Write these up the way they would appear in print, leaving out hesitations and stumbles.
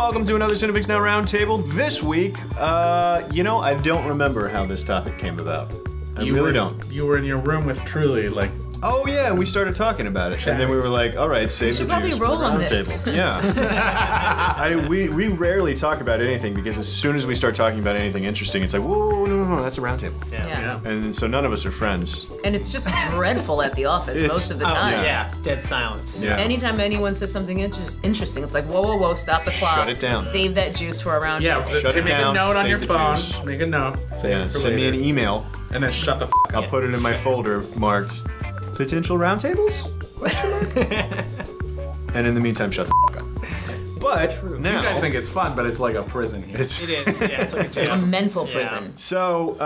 welcome to another Cinefix Now Roundtable. This week, you know, I don't remember how this topic came about. I really don't. You were in your room with Truly, like... Oh yeah, we started talking about it, and then we were like, "All right, save the juice for the roundtable." Yeah, we rarely talk about anything because as soon as we start talking about anything interesting, it's like, "Whoa, no, that's a roundtable." Yeah. And so none of us are friends. And it's just dreadful at the office most of the time. Yeah, dead silence. Yeah. Anytime anyone says something interesting, it's like, whoa, stop the clock. Shut it down. Save that juice for a roundtable. Yeah, Shut it down, make a note on save your the phone. juice. Make a note. Save it for Send me later. an email. And then shut the f I'll put it in my folder marked potential roundtables? And in the meantime, shut the f up. But now You guys think it's fun, but it's like a prison here. It is. Yeah, it's like A mental prison. So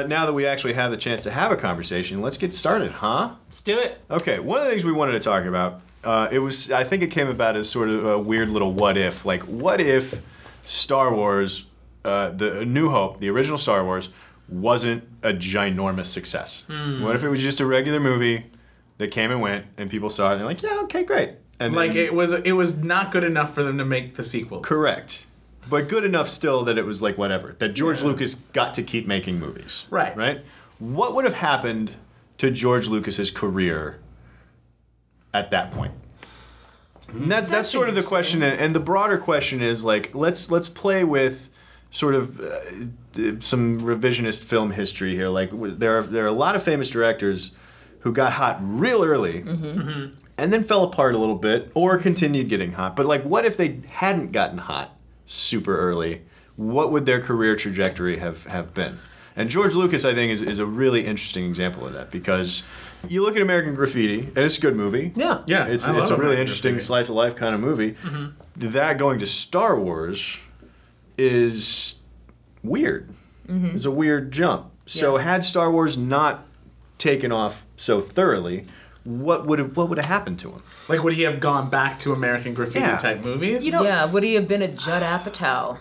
now that we actually have the chance to have a conversation, let's get started, huh? Let's do it. Okay, one of the things we wanted to talk about, I think it came about as sort of a weird little what if. Like, what if Star Wars, the New Hope, the original Star Wars, wasn't a ginormous success? What if it was just a regular movie that came and went, and people saw it and they're like, yeah, okay, great. And Like then, it was not good enough for them to make the sequels. correct. But good enough still that it was like whatever. That George Lucas got to keep making movies. Right. Right? What would have happened to George Lucas's career at that point? And that's sort of the question, and the broader question is like, let's play with sort of some revisionist film history here. Like there are a lot of famous directors who got hot real early and then fell apart a little bit or continued getting hot. But like, what if they hadn't gotten hot super early? What would their career trajectory have been? And George Lucas, I think, is a really interesting example of that because you look at American Graffiti, and it's a good movie. Yeah. Yeah. It's I love a really American interesting Graffiti. slice of life kind of movie. That going to Star Wars is weird. It's a weird jump. So had Star Wars not taken off so thoroughly, what would have happened to him? Like, would he have gone back to American Graffiti Yeah. type movies? You know, Yeah, would he have been a Judd Apatow?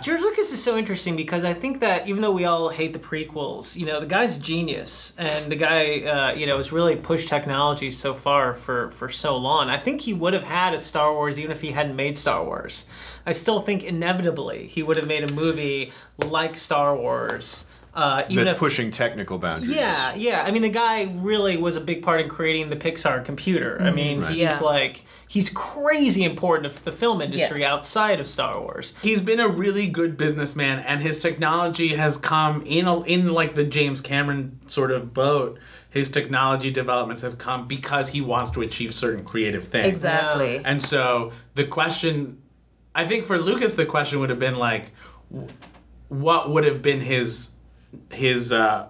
George Lucas is so interesting because I think that even though we all hate the prequels, you know, the guy's a genius, and the guy, you know, has really pushed technology so far for so long. I think he would have had a Star Wars even if he hadn't made Star Wars. I still think inevitably he would have made a movie like Star Wars. Even That's if, pushing technical boundaries. Yeah. I mean, the guy really was a big part in creating the Pixar computer. I mean, he's crazy important to the film industry outside of Star Wars. He's been a really good businessman, and his technology has come in like the James Cameron sort of boat. His technology developments have come because he wants to achieve certain creative things. Exactly. And so the question, I think for Lucas, the question would have been like, what would have been his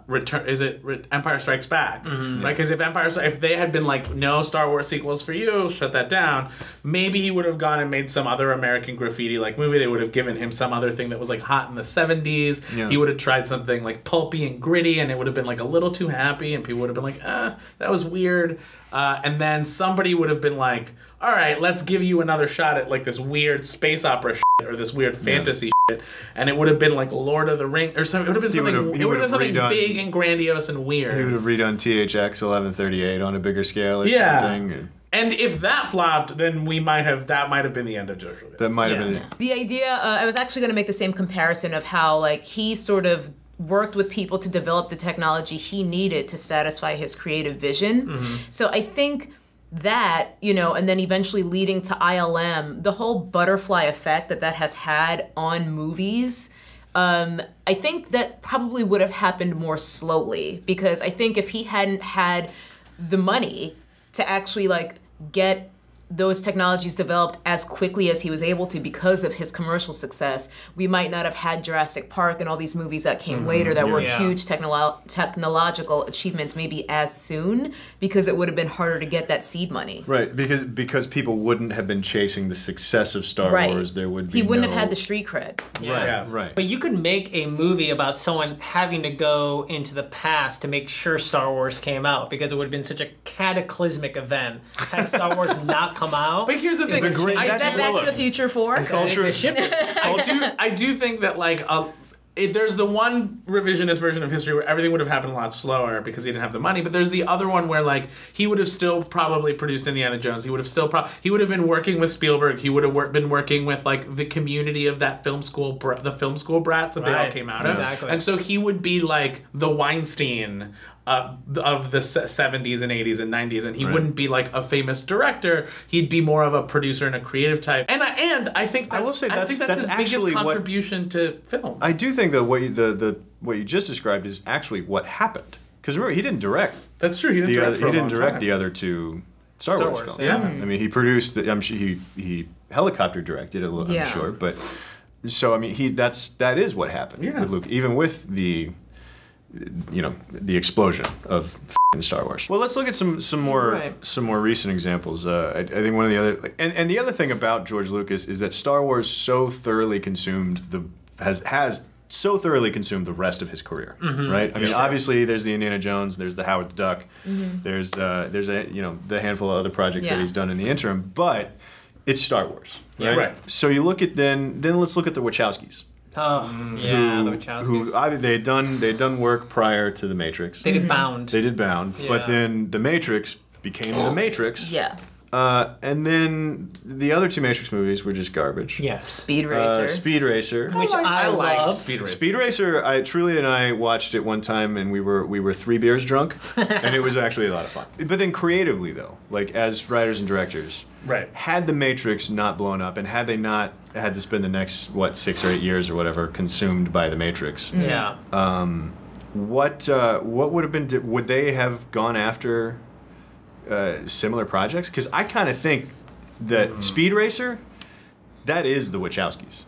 return? Is it Empire Strikes Back? Like, because if they had been like, no Star Wars sequels for you, shut that down, maybe he would have gone and made some other American Graffiti like movie. They would have given him some other thing that was like hot in the 70s. Yeah. He would have tried something like pulpy and gritty, and it would have been like a little too happy, and people would have been like, that was weird. And then somebody would have been like, all right, let's give you another shot at like this weird space opera shit or this weird fantasy shit. And it would have been like Lord of the Rings or something. It would have been something big and grandiose and weird. He would have redone THX 1138 on a bigger scale or something. And if that flopped, then that might have been the end of George Lucas. That might have been. The idea, I was actually going to make the same comparison of how like he sort of worked with people to develop the technology he needed to satisfy his creative vision. So I think that, you know, and then eventually leading to ILM, the whole butterfly effect that has had on movies, I think that probably would have happened more slowly because I think if he hadn't had the money to actually like get those technologies developed as quickly as he was able to because of his commercial success, we might not have had Jurassic Park and all these movies that came later that were huge technological achievements maybe as soon because it would have been harder to get that seed money. Right, because people wouldn't have been chasing the success of Star Wars. There would be he wouldn't have had the street cred. Right. But you could make a movie about someone having to go into the past to make sure Star Wars came out because it would have been such a cataclysmic event had Star Wars not come out. But here's the thing. Is that Back to the Future 4? Culture. I do think that like there's the one revisionist version of history where everything would have happened a lot slower because he didn't have the money. But there's the other one where like he would have still probably produced Indiana Jones. He would have still he would have been working with Spielberg. He would have been working with like the community of that film school, the film school brats that they all came out of. Exactly. And so he would be like the Weinstein of the 70s and 80s and 90s, and he wouldn't be like a famous director. He'd be more of a producer and a creative type. And I think I will say that's his actually biggest contribution to film. I do think that what you just described is actually what happened. Because remember, he didn't direct. That's true. He didn't direct the other two Star Wars films. Yeah. I mean, he produced. I'm sure he helicopter directed it. I'm sure, but so I mean, that is what happened with Luke, even with the explosion of Star Wars. Well, let's look at some more recent examples. I think one of the other and the other thing about George Lucas is that Star Wars so thoroughly consumed has so thoroughly consumed the rest of his career, right? I mean, obviously there's the Indiana Jones, there's the Howard the Duck, there's the handful of other projects that he's done in the interim, but it's Star Wars, right? Yeah, right. So you look at then let's look at the Wachowskis. Oh, yeah, the Wachowskis. They'd done work prior to The Matrix. They did Bound. They did Bound, Yeah. but then The Matrix became The Matrix. Yeah. And then the other two Matrix movies were just garbage. Yes. Speed Racer. Speed Racer. Which I like love. Speed Racer. Speed Racer, Truly and I watched it one time, and we were 3 beers drunk, and it was actually a lot of fun. But then creatively, though, like as writers and directors, had The Matrix not blown up, and had they not had to spend the next 6 or 8 years or whatever consumed by The Matrix, Yeah. what would have been? Would they have gone after similar projects? Because I kind of think that Speed Racer, that is the Wachowskis.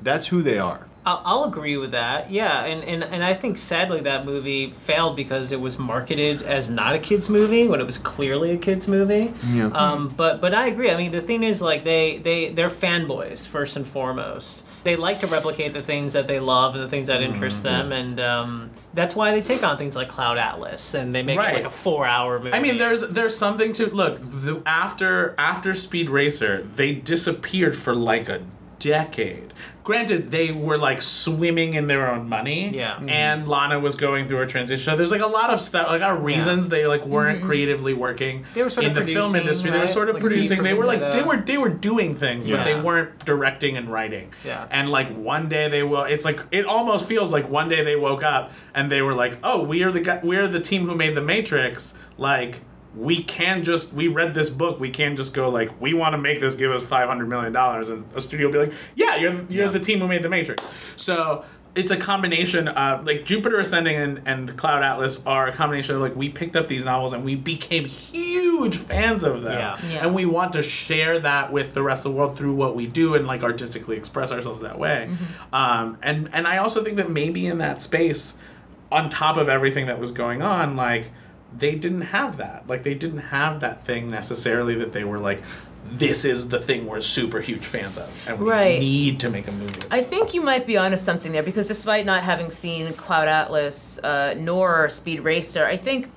That's who they are. I'll agree with that. Yeah, and I think sadly that movie failed because it was marketed as not a kids movie when it was clearly a kids movie. Yeah. But I agree. I mean, the thing is, like, they're fanboys first and foremost. They like to replicate the things that they love and the things that interest them, and that's why they take on things like Cloud Atlas and they make it like a 4-hour movie. I mean, there's something to look. After Speed Racer, they disappeared for like a decade. Granted, they were like swimming in their own money. Yeah. And Lana was going through a transition. So there's like a lot of stuff, like our reasons they like weren't creatively working They were sort in of the film producing, industry. They were right? sort of Like producing. They were like Vendetta. they were doing things, but they weren't directing and writing. Yeah. And like one day it's like it almost feels like one day they woke up and they were like, "Oh, we are the team who made The Matrix." Like we read this book, we can't just go like, we want to make this, give us $500 million, and a studio will be like, yeah, you're the team who made The Matrix. So it's a combination of, like, Jupiter Ascending and Cloud Atlas are a combination of, like, we picked up these novels and we became huge fans of them. Yeah. And we want to share that with the rest of the world through what we do and, like, artistically express ourselves that way. And I also think that maybe in that space, on top of everything that was going on, like, they didn't have that. Like, they didn't have that thing necessarily that they were like, this is the thing we're super huge fans of, and we need to make a movie. I think you might be onto something there, because despite not having seen Cloud Atlas nor Speed Racer, I think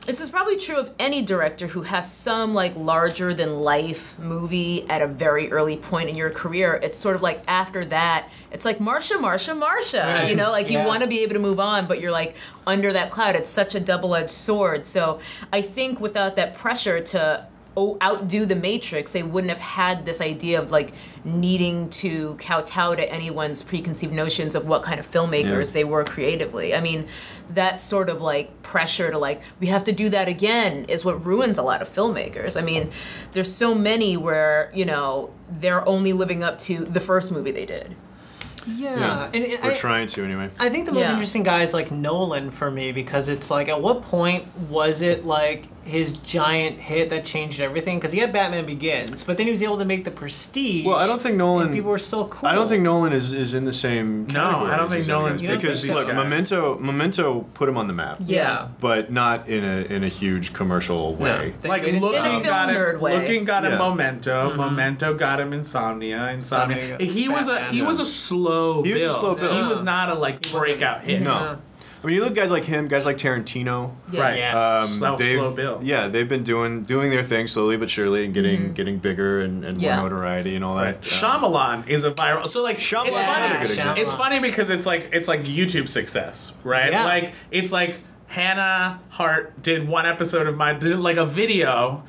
this is probably true of any director who has some like larger than life movie at a very early point in your career. It's sort of like after that, it's like Marsha, Right. you know, like you Yeah. want to be able to move on, but you're like under that cloud. It's such a double-edged sword. So I think without that pressure to outdo The Matrix, they wouldn't have had this idea of like needing to kowtow to anyone's preconceived notions of what kind of filmmakers they were creatively. I mean, that sort of like pressure to like, we have to do that again is what ruins a lot of filmmakers. I mean, there's so many where, you know, they're only living up to the first movie they did. Yeah. And We're trying to anyway. I think the most interesting guy is like Nolan for me, because it's like, at what point was it like his giant hit that changed everything? Because he had Batman Begins, but then he was able to make The Prestige. Well, I don't think Nolan. And people were still cool. I don't think Nolan is in the same category. I don't think as Nolan's everyone. Because these look, guys. Memento put him on the map. Yeah. But not in a huge commercial way. Like They didn't looking In a film got nerd him, way. looking got him Yeah. Memento. Memento got him Insomnia. Insomnia, He was a Batman. slow. He was a slow build. He was not a like breakout hit. No. I mean, you look at guys like him, guys like Tarantino. Yeah. Right. Yes. Slow build. Yeah, they've been doing their thing slowly but surely and getting bigger and more Yeah. notoriety and all that. Shyamalan is a viral. So like, Shyamalan's it's another funny. good example. It's funny because it's like YouTube success, right? Yeah. Like it's like Hannah Hart did one episode of did like a video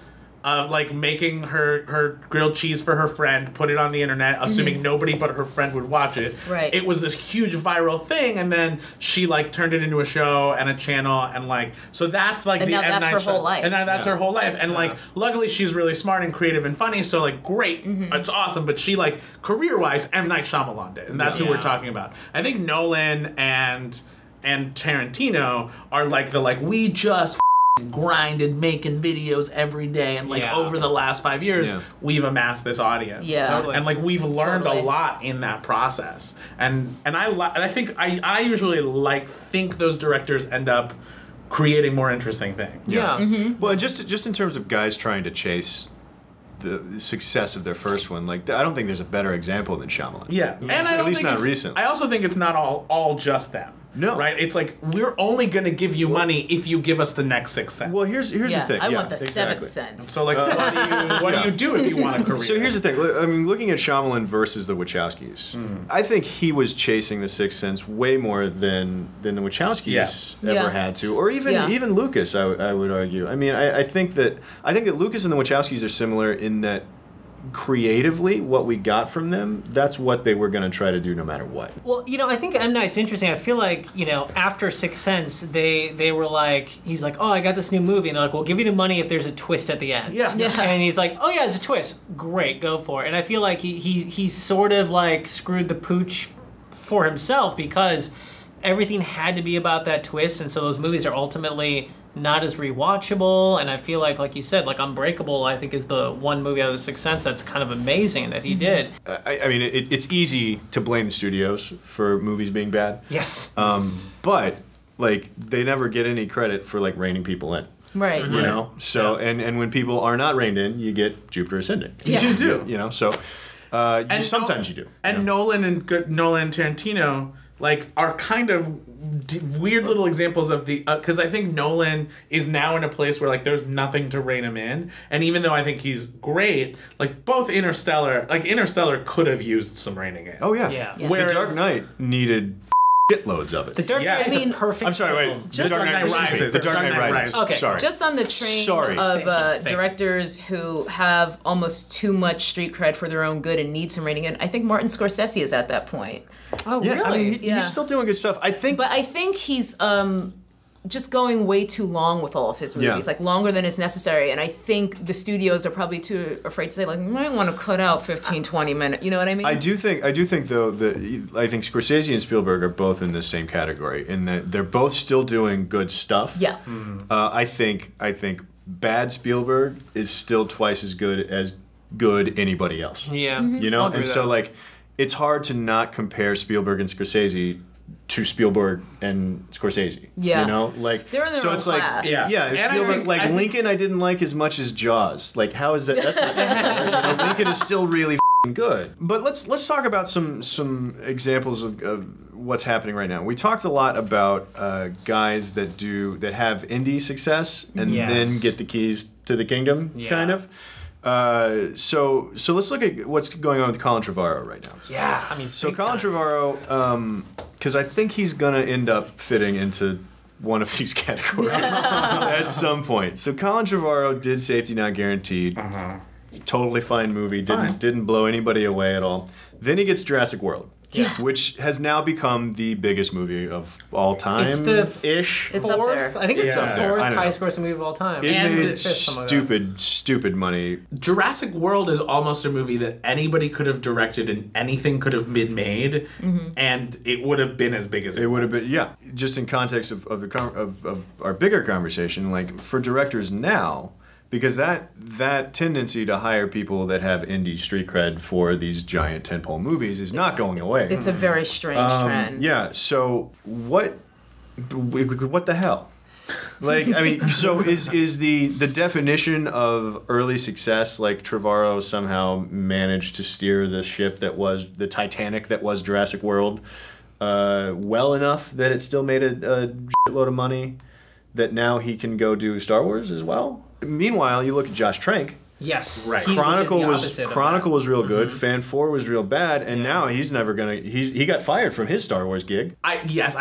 of like making her grilled cheese for her friend, put it on the internet, assuming nobody but her friend would watch it. Right. It was this huge viral thing, and then she like turned it into a show and a channel, and like so that's like And the now M. that's Night her Shyam- whole life. And now that's her whole life, and like luckily she's really smart and creative and funny, so like great, it's awesome. But she like career wise, M. Night Shyamalan did, and that's who we're Yeah. talking about. I think Nolan and Tarantino are like we just grinded making videos every day, and like Yeah. over the last 5 years we've amassed this audience. Yeah. Totally. And like we've learned Totally. a lot in that process, and I think I usually think those directors end up creating more interesting things. Yeah. Well, just in terms of guys trying to chase the success of their first one, like I don't think there's a better example than Shyamalan. Yeah, and I at don't least think not it's- recent. I also think it's not all just them. No. Right? It's like we're only going to give you money if you give us the next Sixth Sense. Well, here's the thing. I yeah, want the seventh exactly. sense. So like, what do you do if you want a career? So here's the thing. I mean, looking at Shyamalan versus the Wachowskis, I think he was chasing the Sixth Sense way more than the Wachowskis ever Yeah. had to, or even Lucas. I would argue. I mean, I think that Lucas and the Wachowskis are similar in that creatively, what we got from them, that's what they were going to try to do no matter what. Well, I think M. Night's interesting. I feel like, after Sixth Sense, they were like, he's like, oh, I got this new movie. And they're like, we'll give you the money if there's a twist at the end. Yeah. Yeah. And he's like, oh, yeah, there's a twist. Great, go for it. And I feel like he sort of like screwed the pooch for himself because everything had to be about that twist. And so those movies are ultimately not as rewatchable, and I feel like you said, like Unbreakable, I think is the one movie out of The Sixth Sense that's kind of amazing that he did. I mean, it's easy to blame the studios for movies being bad, Yes. but like they never get any credit for like reining people in. Right. You know, so and when people are not reined in, you get Jupiter Ascending. Yeah. You do. You know, so sometimes you do. And you know? Nolan and Tarantino like are kind of weird little examples of the because I think Nolan is now in a place where like there's nothing to rein him in, and even though I think he's great, like both Interstellar could have used some reining in. Oh yeah. Yeah. Yeah. Whereas- The Dark Knight needed shitloads of it. The Dark Yeah. Knight is I mean- a perfect I'm sorry, film. wait. Just- The Dark Knight Rises. The Dark Knight Rises. Okay. Sorry. Just on the train Sorry. of Thank you. directors who have almost too much street cred for their own good and need some reining in, I think Martin Scorsese is at that point. Oh, Yeah, really? I mean, Yeah. he's still doing good stuff. I think. But I think he's just going way too long with all of his movies, Yeah. like longer than is necessary. And I think the studios are probably too afraid to say, like, we might want to cut out 15, 20 minutes. You know what I mean? I do think though that I think Scorsese and Spielberg are both in the same category in that they're both still doing good stuff. Yeah. I think bad Spielberg is still twice as good anybody else. Yeah. You know, I'll agree and with so that. like it's hard to not compare Spielberg and Scorsese to Spielberg and Scorsese. Yeah. You know, like They're in their so own it's class. like Yeah. if And I Spielberg think- I think- Lincoln I didn't like as much as Jaws. Like how is that? That's not fair, right? You know, Lincoln is still really good. But let's talk about some examples of what's happening right now. We talked a lot about guys that have indie success and Yes. then get the keys to the kingdom, Yeah. kind of. So let's look at what's going on with Colin Trevorrow right now. Yeah. I mean, So big Colin time. Trevorrow, because I think he's gonna end up fitting into one of these categories at some point. So Colin Trevorrow did Safety Not Guaranteed. Totally fine movie. Fine. Didn't blow anybody away at all. Then he gets Jurassic World. Yeah. Which has now become the biggest movie of all time. It's the ish. It's up there. I think it's Yeah. the fourth I don't know. highest grossing movie of all time. It And made fifth, something like that. stupid money. Jurassic World is almost a movie that anybody could have directed and anything could have been made, and it would have been as big as It would have been, yeah. Just in context of our bigger conversation, like for directors now, because that tendency to hire people that have indie street cred for these giant tentpole movies is not going away. It's a very strange trend. Yeah. So what the hell? Like, I mean, so is the definition of early success like Trevorrow somehow managed to steer the ship that was the Titanic that was Jurassic World well enough that it still made a shitload of money that now he can go do Star Wars as well. Meanwhile, you look at Josh Trank. Yes. Right. Chronicle was real good. Fan 4 was real bad, and now he's never gonna. He got fired from his Star Wars gig. I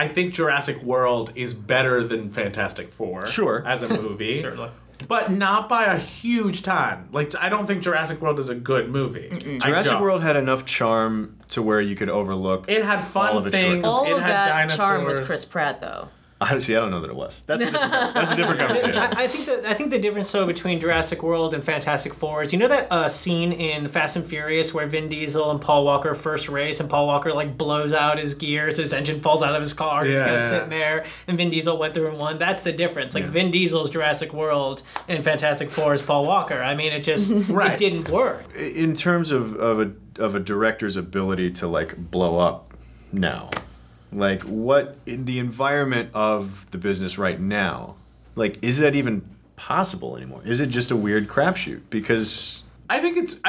think Jurassic World is better than Fantastic Four. Sure. As a movie. Certainly. But not by a huge time. Like, I don't think Jurassic World is a good movie. Jurassic World had enough charm to where you could overlook. It had fun all of its things. All it of had that dinosaurs. charm was Chris Pratt, though. I don't know that it was. That's a different conversation. I think the difference though between Jurassic World and Fantastic Four is, you know that scene in Fast and Furious where Vin Diesel and Paul Walker first race and Paul Walker like blows out his gears, his engine falls out of his car, he's kind of sitting there, and Vin Diesel went through and won. That's the difference. Like Vin Diesel's Jurassic World and Fantastic Four is Paul Walker. I mean, it just it didn't work. In terms of a director's ability to like blow up now. Like, what in the environment of the business right now, like, is that even possible anymore? Is it just a weird crapshoot? Because I think it's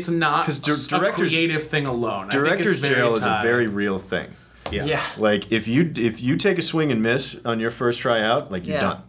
not a creative thing alone. Director's jail is a very real thing. Yeah. Like, if you take a swing and miss on your first tryout, like, you're done.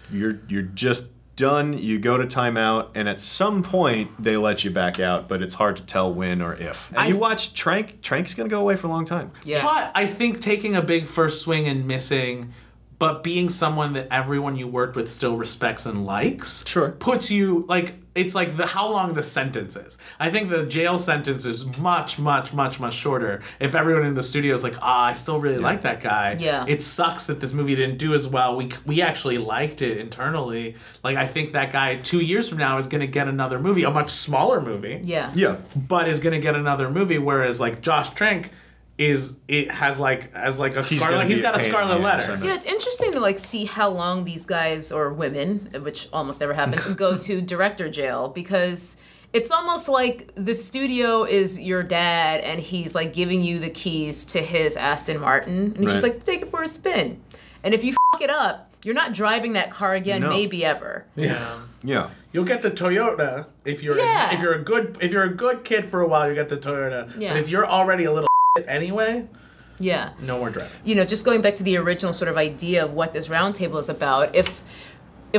You're just done. You go to timeout, and at some point they let you back out, but it's hard to tell when or if. And you watch Trank. Trank's gonna go away for a long time. Yeah. But I think taking a big first swing and missing, but being someone that everyone you worked with still respects and likes, puts you like, it's like how long the sentence is. I think the jail sentence is much, much, much, much shorter. If everyone in the studio is like, I still really like that guy. Yeah. It sucks that this movie didn't do as well. We actually liked it internally. Like, I think that guy 2 years from now is going to get another movie, a much smaller movie. Yeah. Yeah. But is going to get another movie, whereas like Josh Trank has like a scarlet. He's got a scarlet letter. Yeah, it's interesting to like see how long these guys or women, which almost never happens, go to director jail, because it's almost like the studio is your dad and he's like giving you the keys to his Aston Martin and he's just like, take it for a spin. And if you f it up, you're not driving that car again, maybe ever. Yeah. Yeah. You'll get the Toyota if you're a good kid for a while. You get the Toyota. Yeah. But if you're already a little anyway, no more driving. You know, just going back to the original sort of idea of what this roundtable is about, if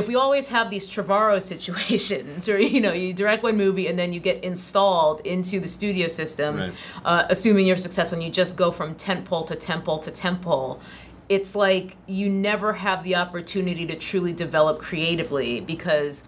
we always have these Trevorrow situations, or, you know, you direct one movie and then you get installed into the studio system, assuming you're successful, and you just go from tentpole to tentpole to tentpole, it's like you never have the opportunity to truly develop creatively, because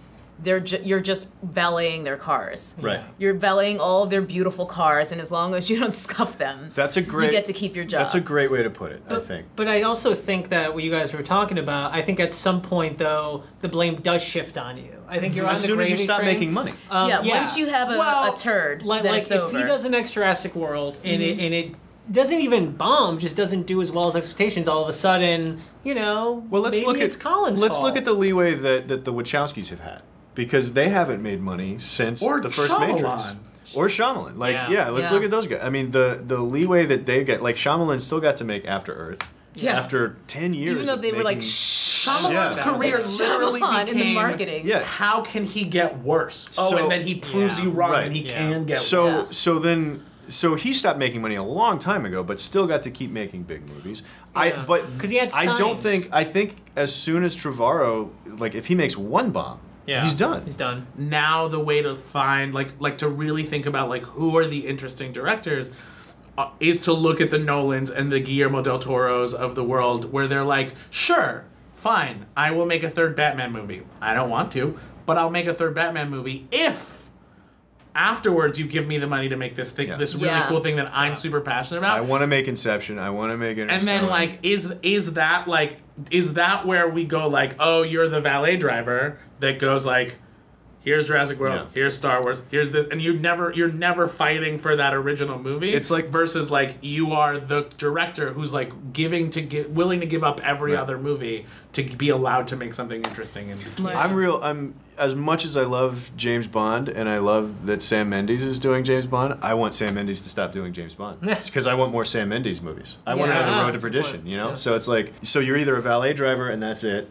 you're just valeting their cars. Right. You're valeting all of their beautiful cars, and as long as you don't scuff them, you get to keep your job. That's a great way to put it, I think. But I also think that what you guys were talking about, I think at some point, though, the blame does shift on you. I think you're on the as soon as you stop train. making money. Once you have a turd, then it's over. If he does the next Jurassic World and it doesn't even bomb, just doesn't do as well as expectations, all of a sudden, you know, well, let's look it's at Colin's Let's fault. look at the leeway that the Wachowskis have had, because they haven't made money since the first Matrix. Or Shyamalan. Like, let's look at those guys. I mean, the leeway that they get, like, Shyamalan still got to make After Earth. Yeah. After 10 years. Even though they were like, Shyamalan's career literally Shyamalan became in the marketing. Yeah. How can he get worse? So- and then he proves you wrong, and he can get worse. So he stopped making money a long time ago, but still got to keep making big movies. Because he had signs. I think as soon as Trevorrow, like, if he makes one bomb, he's done. He's done. Now the way to find, like to really think about, like, who are the interesting directors is to look at the Nolans and the Guillermo del Toros of the world, where they're like, sure, fine, I will make a third Batman movie. I don't want to, but I'll make a third Batman movie if afterwards you give me the money to make this thing, this really cool thing that I'm super passionate about. I want to make Inception. I want to make Interstellar. And then, like, is that where we go, like, oh, you're the valet driver that goes, like, here's Jurassic World, here's Star Wars, here's this, and you're never fighting for that original movie. It's like, versus, like, you are the director who's, like, willing to give up every other movie to be allowed to make something interesting in between. I'm as much as I love James Bond and I love that Sam Mendes is doing James Bond, I want Sam Mendes to stop doing James Bond. Because I want more Sam Mendes movies. I want another Road to Perdition, you know? So it's like, so you're either a valet driver and that's it,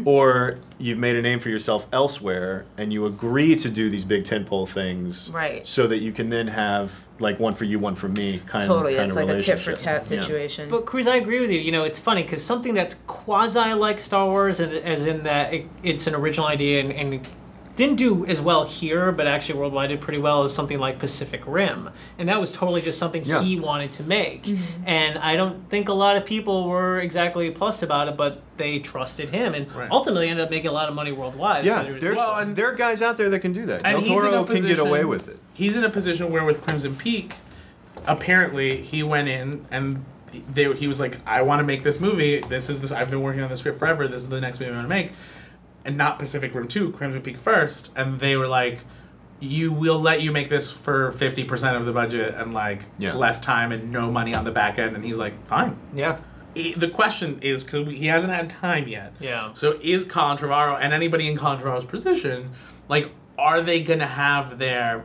or you've made a name for yourself elsewhere and you agree to do these big tentpole things, Right. So that you can then have like one for you, one for me kind Totally, of it's like a tit for relationship. tat Yeah. situation. But Cruz, I agree with you. You know, it's funny because something that's quasi like Star Wars, as in that it's an original idea and didn't do as well here, but actually worldwide did pretty well, is something like Pacific Rim, and that was totally just something he wanted to make. And I don't think a lot of people were exactly plussed about it, but they trusted him, and ultimately ended up making a lot of money worldwide. Yeah, So there are guys out there that can do that. And Del he's in a Toro can get away position- with it. He's in a position where with Crimson Peak, apparently he went in and he was like, I want to make this movie. I've been working on the script forever. This is the next movie I want to make. And not Pacific Rim 2, Crimson Peak first. And they were like, we'll let you make this for 50% of the budget and like less time and no money on the back end. And he's like, fine. yeah. The question is, because he hasn't had time yet. Yeah. So is Colin Trevorrow and anybody in Colin Trevorrow's position, like, are they going to have their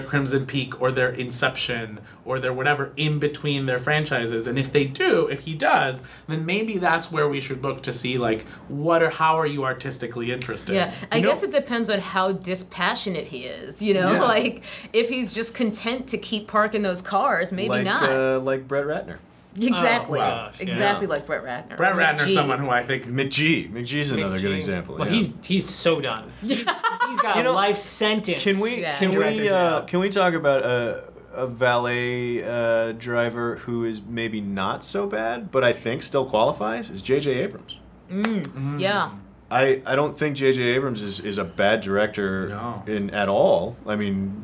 Crimson Peak or their Inception or their whatever in between their franchises? And if he does, then maybe that's where we should look to see, like, how are you artistically interested? Yeah, I guess it depends on how dispassionate he is, you know? Yeah. Like, if he's just content to keep parking those cars, maybe not. Like Brett Ratner. Exactly. Oh, gosh, Exactly like Brett Ratner. Brett Or Ratner's McGee. someone who I think... McGee's another good example. Well, yeah. he's so done. He's got a life sentence. Can we Yeah. can we talk about a valet driver who is maybe not so bad, but I think still qualifies? Is J.J. Abrams. Yeah. I don't think J.J. Abrams is a bad director at all. I mean,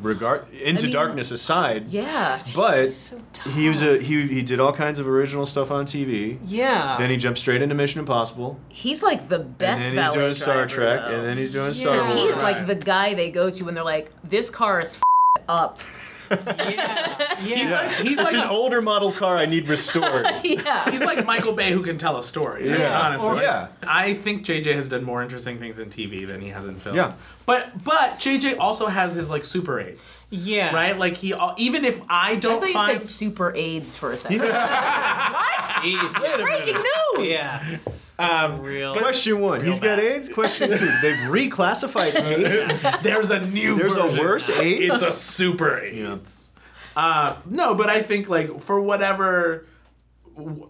Into Darkness aside. Yeah. But so tough. he did all kinds of original stuff on TV. Yeah. Then he jumped straight into Mission Impossible. He's like the best And then he's valet doing Star driver, Trek, though. and then he's doing Star Because Wars. he is like the guy they go to when they're like, this car is up. He's like It's an older model car I need restored. Yeah. He's like Michael Bay who can tell a story. Yeah. Honestly. Yeah. I think JJ has done more interesting things in TV than he has in film. Yeah. But JJ also has his like Super 8s. Yeah. Right? Like even if I I don't thought you find said Super AIDS for a second. Jeez. Breaking news! Yeah. Real. Question one, he's got AIDS. Question two, they've reclassified AIDS. there's a new There's version. a worse AIDS? It's a Super 8. No, but I think like for whatever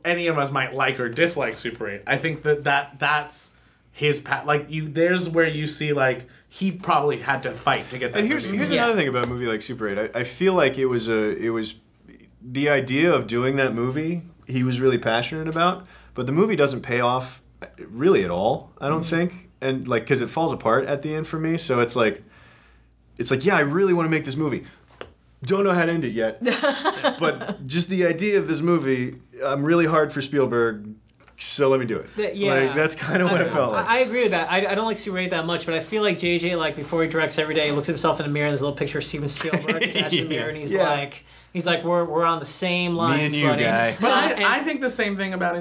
any of us might like or dislike Super 8, I think that's his path. Like there's where you see like he probably had to fight to get that. And here's another thing about a movie like Super 8. I feel like it was the idea of doing that movie he was really passionate about, but the movie doesn't pay off really at all, I don't think. And like because it falls apart at the end for me, so it's like yeah, I really want to make this movie. Don't know how to end it yet. But just the idea of this movie, I'm really hard for Spielberg, so let me do it. Yeah. Like, that's kind of what it felt like. I agree with that. I don't like Super 8 that much, but I feel like JJ, like before he directs every day, he looks at himself in the mirror and there's a little picture of Steven Spielberg attached in the mirror, and he's like, we're on the same lines, Me and you, buddy. guy. But I think the same thing about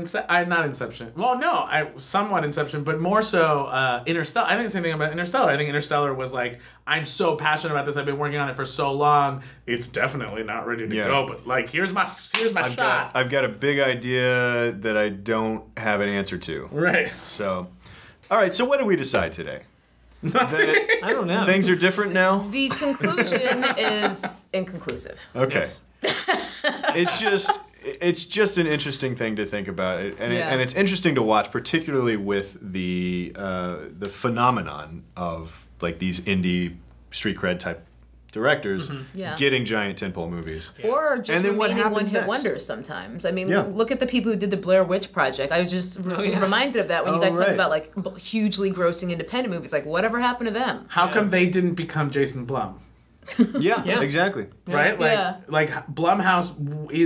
not Inception. Well, no, somewhat Inception, but more so Interstellar. I think the same thing about Interstellar. I think Interstellar was like, I'm so passionate about this. I've been working on it for so long. It's definitely not ready to go. But like, here's my shot. I've got a big idea that I don't have an answer to. Right. So, all right. So what did we decide today? That I don't know. things are different now. The conclusion is inconclusive. Okay. Yes. It's just an interesting thing to think about, and it's interesting to watch, particularly with the phenomenon of like these indie street cred type directors getting giant tentpole movies. Or just And then what remaining happens one-hit next? wonders sometimes. I mean, Yeah. look at the people who did the Blair Witch Project. I was just reminded of that when you guys talked about like hugely grossing independent movies. Like, whatever happened to them? How come they didn't become Jason Blum? Yeah, exactly. Right? Like Blumhouse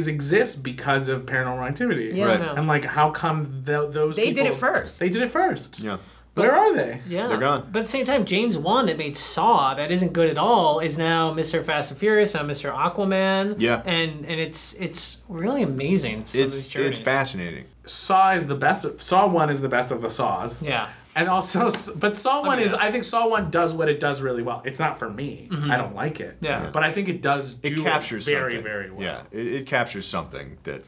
exists because of Paranormal Activity. Yeah. Right. And like, how come those They people... did it first. They did it first. Yeah. Where are they? Yeah. They're gone. But at the same time, James Wan that made Saw, that isn't good at all, is now Mr. Fast and Furious, now Mr. Aquaman. Yeah. And it's really amazing. Some of these It's journeys. fascinating. Saw is the best. Saw 1 is the best of the Saws. Yeah. And also, but Saw 1 is, I think Saw 1 does what it does really well. It's not for me. I don't like it. Yeah. But I think it does do It captures very, something. very well. Yeah, it captures something that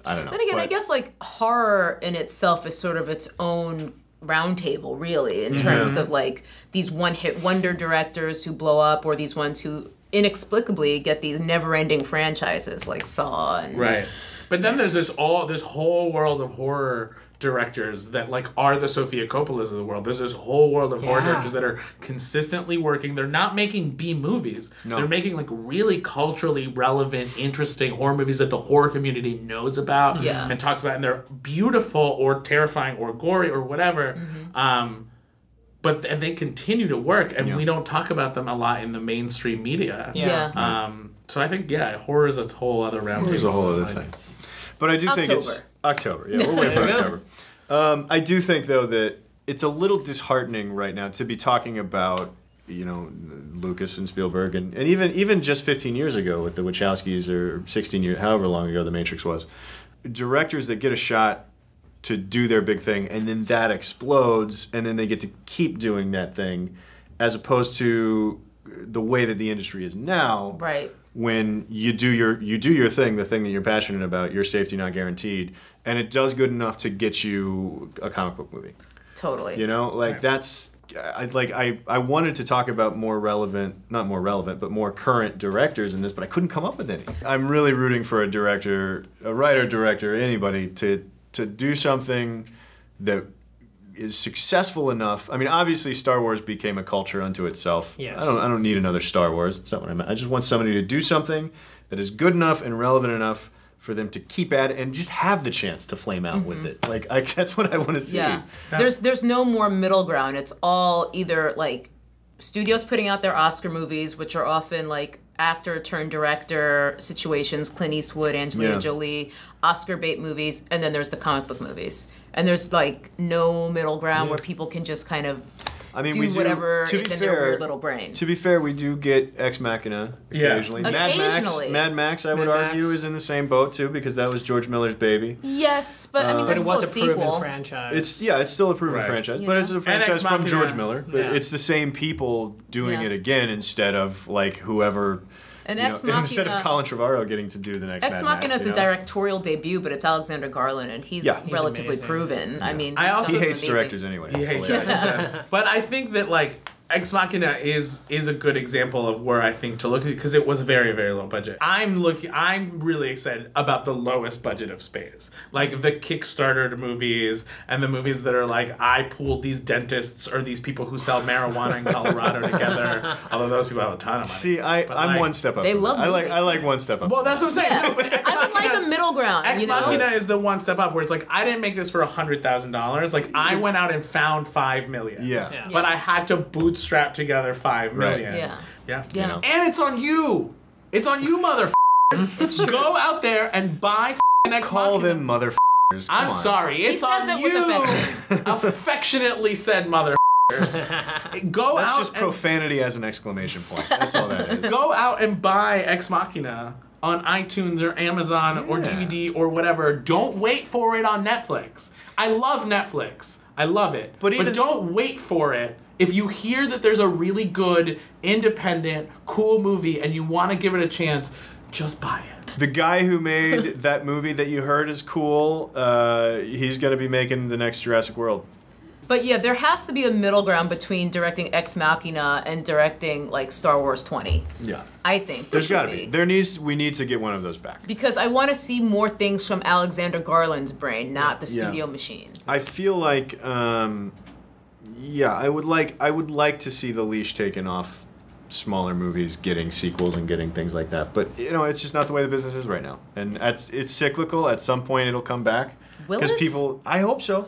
I don't know. Then again, I but- guess like horror in itself is sort of its own roundtable, really, in terms of like these one-hit wonder directors who blow up, or these ones who inexplicably get these never-ending franchises like Saw. And, Right. But then there's this whole world of horror directors that like are the Sofia Coppolas of the world. There's this whole world of horror directors that are consistently working. They're not making B movies. No. They're making like really culturally relevant, interesting horror movies that the horror community knows about and talks about, and they're beautiful or terrifying or gory or whatever. But and they continue to work, and we don't talk about them a lot in the mainstream media. So I think horror is a whole other round. There's a whole other thing. But I do think it's October. Yeah, we'll wait for October. I do think though that it's a little disheartening right now to be talking about, you know, Lucas and Spielberg and even just 15 years ago with the Wachowskis, or 16 years, however long ago The Matrix was, directors that get a shot to do their big thing and then that explodes and then they get to keep doing that thing, as opposed to the way that the industry is now. Right. When you do your thing, the thing that you're passionate about, your safety not guaranteed, and it does good enough to get you a comic book movie. Totally. You know, like that's I wanted to talk about more current directors in this, but I couldn't come up with any. I'm really rooting for a director, a writer, director, anybody to do something that is successful enough. I mean, obviously, Star Wars became a culture unto itself. Yes. I don't need another Star Wars. That's not what I meant. I just want somebody to do something that is good enough and relevant enough for them to keep at it and just have the chance to flame out with it. Like that's what I want to see. Yeah. There's no more middle ground. It's all either like studios putting out their Oscar movies, which are often like actor turned director situations, Clint Eastwood, Angelina Jolie, Oscar bait movies, and then there's the comic book movies. And there's like no middle ground where people can just kind of do whatever is in their weird little brain. To be fair, we do get Ex Machina occasionally. Occasionally. Mad Max, I would argue, is in the same boat too, because that was George Miller's baby. Yes, but I mean but that's it was still a a sequel. proven franchise. It's still a proven franchise, but it's a franchise from George Miller. But it's the same people doing it again instead of like whoever. And Ex Machina, instead of Colin Trevorrow getting to do the next Ex Machina is a directorial debut, but it's Alexander Garland, and he's relatively amazing. proven. Yeah. I mean, he hates directors anyway. He hates directors. But I think that like Ex Machina is a good example of where I think to look at, because it was a very, very low budget. I'm really excited about the lowest budget of space. Like the Kickstarter movies and the movies that are like, I pooled these dentists or these people who sell marijuana in Colorado together. Although those people have a ton of money. See, I'm one step up. They love movies. I like one step up. Well, that's what I'm saying. Yeah. No, but I would like a middle ground. Ex Machina is the one step up where it's like, I didn't make this for $100,000. Like I went out and found $5 million. Yeah. But I had to bootstrap together $5 million. Yeah. You know? And it's on you. It's on you, motherfuckers. It's true. Go out there and buy Ex Call Machina. them motherfuckers. I'm sorry. It's says on it with you. affection. Affectionately said, motherfuckers. Go That's out just profanity as an exclamation point. That's all that is. Go out and buy Ex Machina on iTunes or Amazon or DVD or whatever. Don't wait for it on Netflix. I love Netflix. I love it. But don't wait for it. If you hear that there's a really good, independent, cool movie and you want to give it a chance, just buy it. The guy who made that movie that you heard is cool, he's going to be making the next Jurassic World. But yeah, there has to be a middle ground between directing Ex Machina and directing like Star Wars 20. Yeah. I think There's got to be. We need to get one of those back. Because I want to see more things from Alexander Garland's brain, not the studio machine. I feel like I would like to see the leash taken off smaller movies getting sequels and getting things like that. But you know, it's just not the way the business is right now. And it's cyclical. At some point it'll come back. Will it? People, I hope so.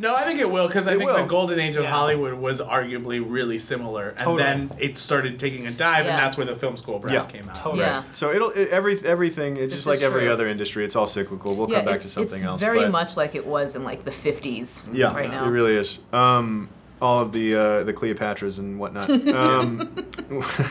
No, I think it will, because I think will. the golden age of Hollywood was arguably really similar, and then it started taking a dive, and that's where the film school brats came out. Totally. Yeah. So everything. It's This just like is every true. other industry. It's all cyclical. We'll come back to something else. It's very but much like it was in like the 50s. yeah, right now. it really is. All of the Cleopatras and whatnot.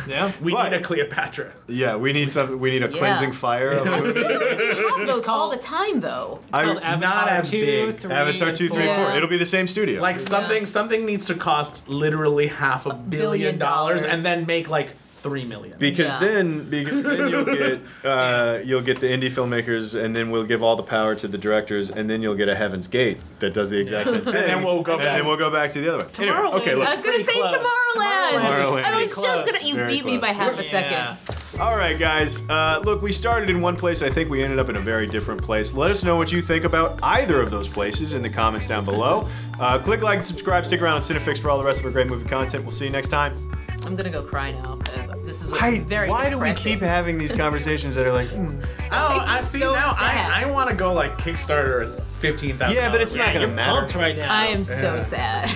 Yeah. We need a Cleopatra. Yeah, we need a cleansing fire. Of a movie. They have those all the time, though. It's called Avatar not as 2, big. 3, Avatar 2, 3, 4. Yeah. It'll be the same studio. Like something needs to cost literally $500 million $1 billion. and then make like 3 million. Because Yeah. then you'll get the indie filmmakers, and then we'll give all the power to the directors, and then you'll get a Heaven's Gate that does the exact same thing. And then we'll go and back. then we'll go back to the other one. Anyway, Tomorrowland okay, I look. was gonna say Pretty close. Tomorrowland. I was Pretty just gonna. close. You Very beat me by close. half a second. Yeah. All right, guys. Look, we started in one place. I think we ended up in a very different place. Let us know what you think about either of those places in the comments down below. Click like and subscribe. Stick around on Cinefix for all the rest of our great movie content. We'll see you next time. I'm gonna go cry now because this is very Why do we depressing. keep having these conversations that are like, Oh, I It's see so now. sad. I want to go like Kickstarter at $15,000. yeah, but it's not gonna You're matter. pumped right now. I am so sad.